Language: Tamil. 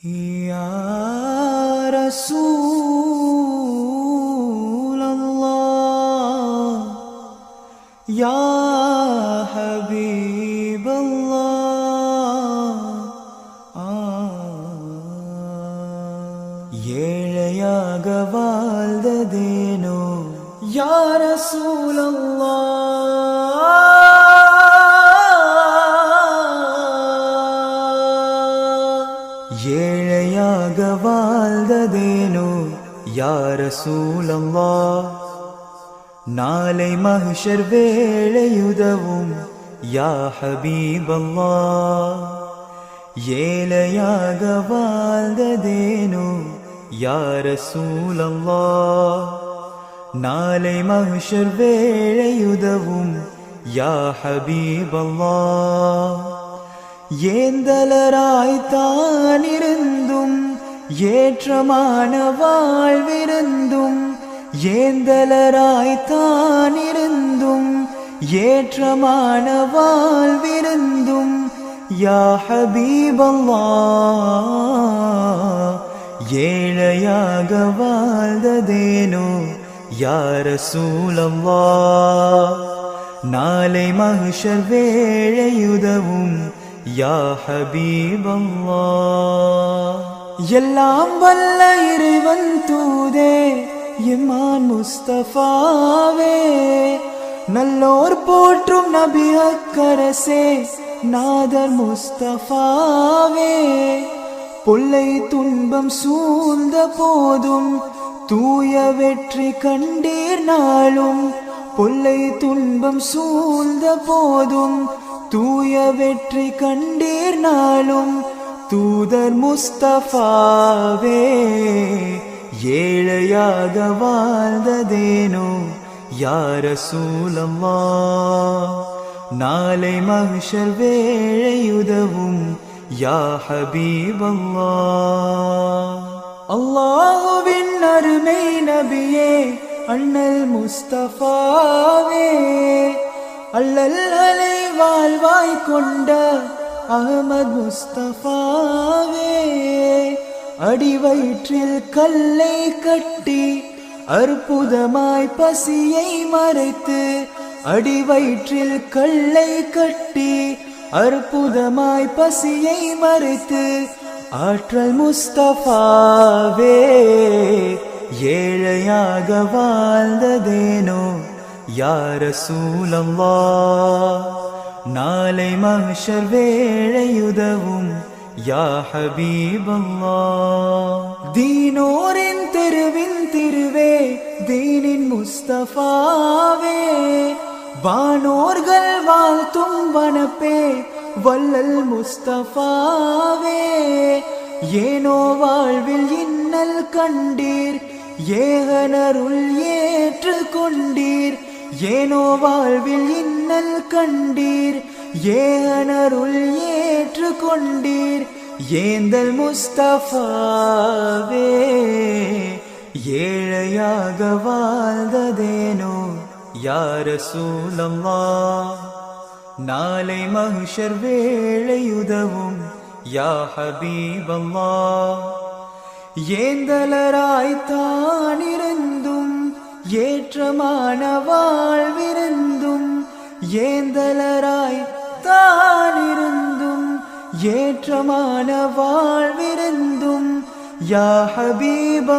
يا رسول الله يا حبيب الله ஏழையாக வாழ்ந்ததேனோ யா ரசூல் ஏழையாக வாழ்ந்ததேனோ யா ரசூல் நாளை மஹ்ஷர் வேளையுதவும் யா ஹபீப் ஏழையாக வாழ்ந்ததேனோ யா ரசூல் நாளை மஹ்ஷர் வேளையுதவும் யா ஹபீப் ஏந்தலராய்த்தானிருந்தும் ஏற்றமான வாழ்விருந்தும் ஏந்தலராய்த்தானிருந்தும் ஏற்றமான வாழ்விருந்தும் யா ஹபீப் ஏழையாக வாழ்ந்ததேனோ யா ரசூல் நாளை மஹ்ஷர் வேளையுதவும் யா ஹபீப் எல்லாம் வல்ல இறைவன் தூதே இமான் முஸ்தஃபாவே நல்லோர் போற்றும் நபி அக்கரசே நாதர் முஸ்தஃபாவே பொல்லை துன்பம் சூழ்ந்த போதும் தூய வெற்றி கண்டீர் நாளும் பொல்லை துன்பம் சூழ்ந்த போதும் தூய வெற்றி கண்டீர் நாளும் தூதர் முஸ்தஃபாவே ஏழையாக வாழ்ந்ததேனோ யா ரசூல் நாளை மஹ்ஷர் வேளையுதவும் யா ஹபீப் அல்லாஹ்வின் அருமை நபியே அண்ணல் முஸ்தஃபாவே அல்லல்களை வாழ்வாய் கொண்ட அஹ்மத் முஸ்தஃபாவே அடிவயிற்றில் கல்லை கட்டி அற்புதமாய் பசியை மறைத்து அடிவயிற்றில் கல்லை கட்டி அற்புதமாய் பசியை மறைத்து ஆற்றல் முஸ்தஃபாவே ஏழையாக வாழ்ந்ததேனோ யா ரசூல் நாளை மஹ்ஷர் வேளையுதவும் யா ஹபீப் தீனோரின் தெருவின் திருவே தீனின் முஸ்தஃபாவே வானோர்கள் வாழ்த்தும் வனப்பே வல்லல் முஸ்தஃபாவே ஏனோ வாழ்வில் இன்னல் கண்டீர் ஏகனருள் ஏற்று கொண்டீர் ஏனோ வாழ்வில் இன்னல் கண்டீர் ஏகனருள் ஏற்று கொண்டீர் ஏந்தல் முஸ்தஃபாவே ஏழையாக வாழ்ந்ததேனோ யா ரசூல் நாளை மஹ்ஷர் வேளையுதவும் யா ஹபீப் ஏந்தலராய்த்தானிருந்தும் ஏற்றமான வாழ்விருந்தும் ஏந்தலராய்த்தானிருந்தும் ஏற்றமான வாழ்விருந்தும் யா ஹபீப்